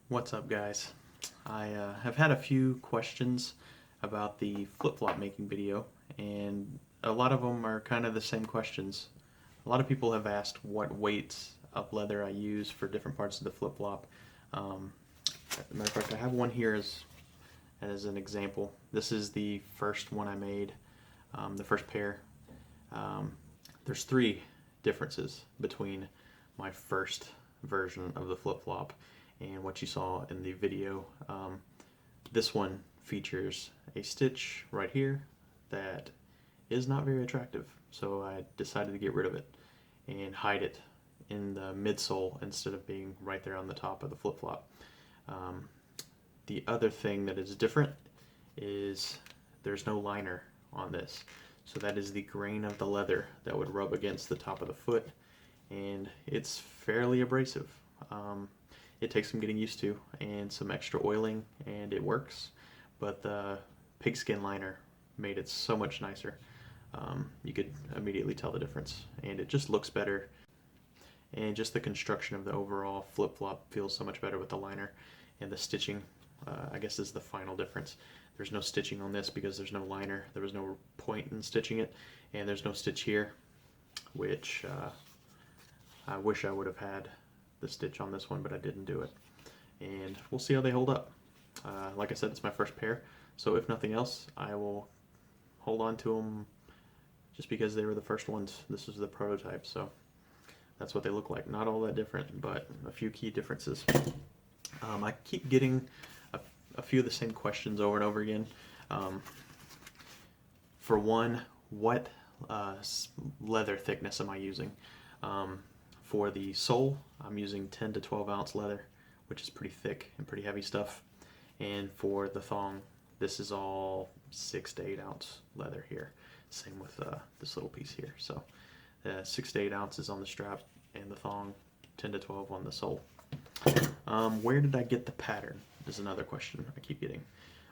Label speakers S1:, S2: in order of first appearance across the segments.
S1: What's up, guys? I have had a few questions about the flip-flop making video, and a lot of them are kind of the same questions. A lot of people have asked what weights of leather I use for different parts of the flip-flop. As a matter of fact, I have one here as an example. This is the first one I made, the first pair. There's three differences between my first version of the flip-flop and what you saw in the video. This one features a stitch right here that is not very attractive, so I decided to get rid of it and hide it in the midsole instead of being right there on the top of the flip-flop. The other thing that is different is there's no liner on this, so that is the grain of the leather that would rub against the top of the foot, and it's fairly abrasive. It takes some getting used to and some extra oiling, and it works, but the pigskin liner made it so much nicer. You could immediately tell the difference, and it just looks better, and just the construction of the overall flip-flop feels so much better with the liner. And the stitching, I guess, is the final difference. There's no stitching on this because there's no liner. There was no point in stitching it, and there's no stitch here, which I wish I would have had the stitch on this one, but I didn't do it. And we'll see how they hold up. Like I said, it's my first pair, so if nothing else, I will hold on to them just because they were the first ones. This was the prototype, so that's what they look like. Not all that different, but a few key differences. I keep getting a few of the same questions over and over again. For one, what leather thickness am I using? For the sole, I'm using 10 to 12 ounce leather, which is pretty thick and pretty heavy stuff. And for the thong, this is all 6 to 8 ounce leather here. Same with this little piece here. So 6 to 8 ounces on the strap, and the thong 10 to 12 on the sole. Where did I get the pattern is another question I keep getting.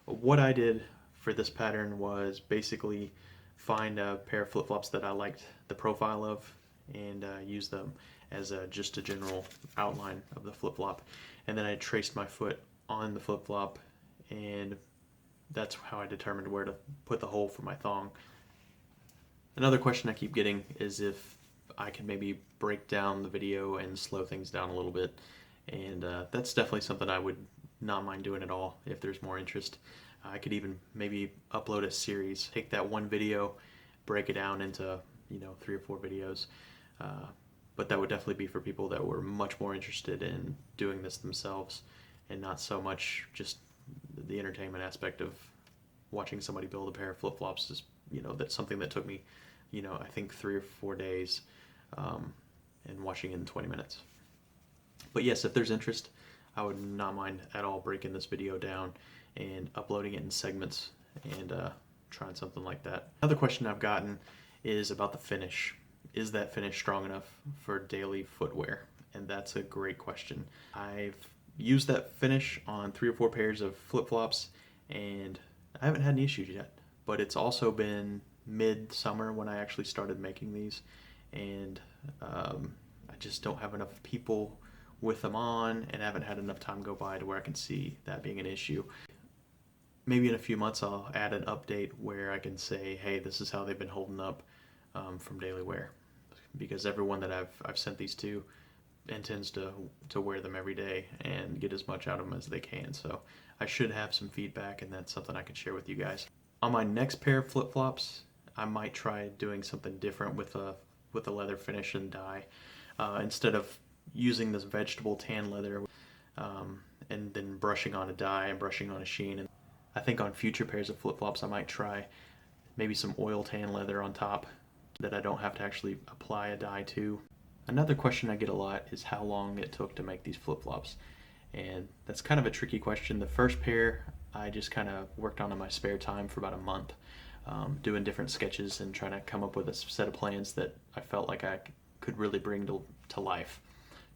S1: What I did for this pattern was basically find a pair of flip-flops that I liked the profile of and use them as just a general outline of the flip-flop. And then I traced my foot on the flip-flop, and that's how I determined where to put the hole for my thong. Another question I keep getting is if I can maybe break down the video and slow things down a little bit, and that's definitely something I would not mind doing at all if there's more interest. I could even maybe upload a series, take that one video, break it down into 3 or 4 videos. But that would definitely be for people that were much more interested in doing this themselves and not so much just the entertainment aspect of watching somebody build a pair of flip-flops. Is that's something that took me I think 3 or 4 days, and watching it in 20 minutes. But yes, if there's interest, I would not mind at all breaking this video down and uploading it in segments and trying something like that. Another question I've gotten is about the finish. Is that finish strong enough for daily footwear? And that's a great question. I've used that finish on 3 or 4 pairs of flip-flops, and I haven't had any issues yet. But it's also been mid-summer when I actually started making these, and I just don't have enough people with them on, and I haven't had enough time go by to where I can see that being an issue. Maybe in a few months I'll add an update where I can say, hey, this is how they've been holding up from daily wear, because everyone that I've sent these to intends to wear them every day and get as much out of them as they can. So I should have some feedback, and that's something I can share with you guys. On my next pair of flip-flops, I might try doing something different with a leather finish and dye. Instead of using this vegetable tan leather and then brushing on a dye and brushing on a sheen. And I think on future pairs of flip-flops I might try maybe some oil tan leather on top that I don't have to actually apply a dye to. Another question I get a lot is how long it took to make these flip-flops, and that's kind of a tricky question. The first pair I just kind of worked on in my spare time for about a month, doing different sketches and trying to come up with a set of plans that I felt like I could really bring to life.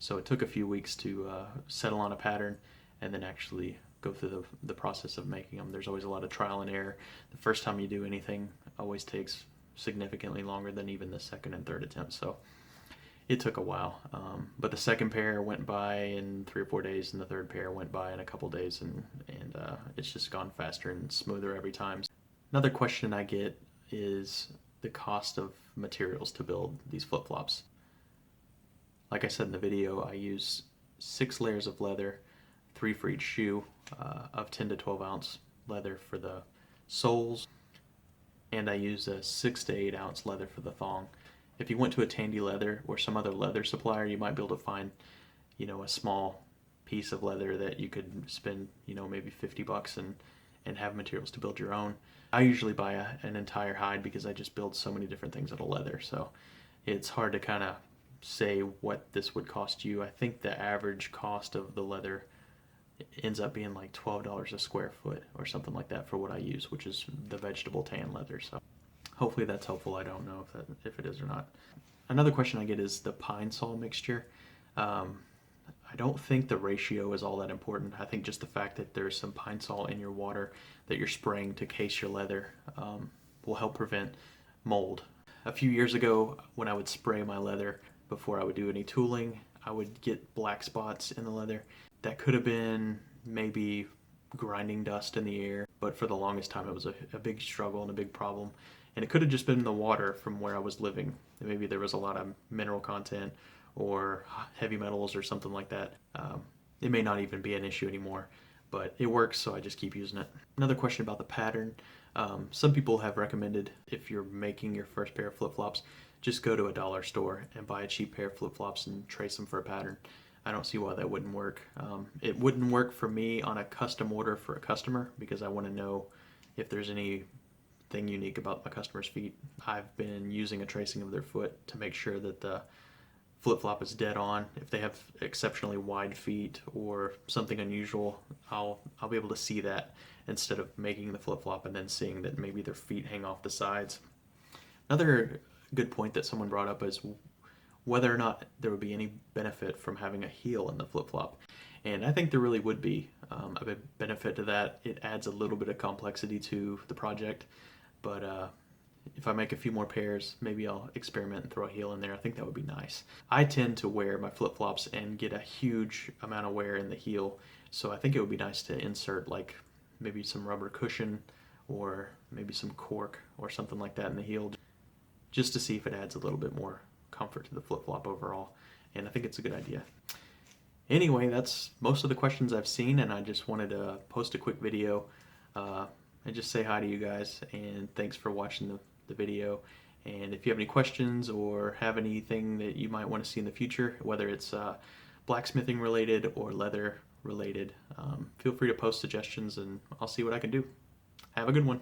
S1: So it took a few weeks to settle on a pattern and then actually go through the process of making them. There's always a lot of trial and error. The first time you do anything always takes significantly longer than even the second and third attempt. So it took a while. But the second pair went by in 3 or 4 days, and the third pair went by in a couple days, and it's just gone faster and smoother every time. Another question I get is the cost of materials to build these flip-flops. Like I said in the video, I use 6 layers of leather, 3 for each shoe, of 10 to 12 ounce leather for the soles, and I use a 6 to 8 ounce leather for the thong. If you went to a Tandy Leather or some other leather supplier, you might be able to find, a small piece of leather that you could spend, maybe $50 and have materials to build your own. I usually buy an entire hide because I just build so many different things out of leather, so it's hard to kind of say what this would cost you. I think the average cost of the leather ends up being like $12 a square foot or something like that for what I use, which is the vegetable tan leather. So hopefully that's helpful. I don't know if it is or not. Another question I get is the pine sol mixture. I don't think the ratio is all that important. I think just the fact that there's some pine sol in your water that you're spraying to case your leather will help prevent mold. A few years ago, when I would spray my leather before I would do any tooling, I would get black spots in the leather. That could have been maybe grinding dust in the air, but for the longest time it was a big struggle and a big problem. And it could have just been the water from where I was living. Maybe there was a lot of mineral content or heavy metals or something like that. It may not even be an issue anymore, but it works, so I just keep using it. Another question about the pattern. Some people have recommended, if you're making your first pair of flip-flops, just go to a dollar store and buy a cheap pair of flip-flops and trace them for a pattern. I don't see why that wouldn't work. It wouldn't work for me on a custom order for a customer because I want to know if there's anything unique about my customer's feet. I've been using a tracing of their foot to make sure that the flip-flop is dead on. If they have exceptionally wide feet or something unusual, I'll be able to see that instead of making the flip-flop and then seeing that maybe their feet hang off the sides. Another good point that someone brought up is whether or not there would be any benefit from having a heel in the flip-flop. And I think there really would be a benefit to that. It adds a little bit of complexity to the project, but if I make a few more pairs, maybe I'll experiment and throw a heel in there. I think that would be nice. I tend to wear my flip-flops and get a huge amount of wear in the heel, so I think it would be nice to insert like maybe some rubber cushion or maybe some cork or something like that in the heel, just to see if it adds a little bit more comfort to the flip-flop overall, and I think it's a good idea. Anyway, that's most of the questions I've seen, and I just wanted to post a quick video and just say hi to you guys, and thanks for watching the video. And if you have any questions or have anything that you might want to see in the future, whether it's blacksmithing related or leather related, feel free to post suggestions and I'll see what I can do. Have a good one.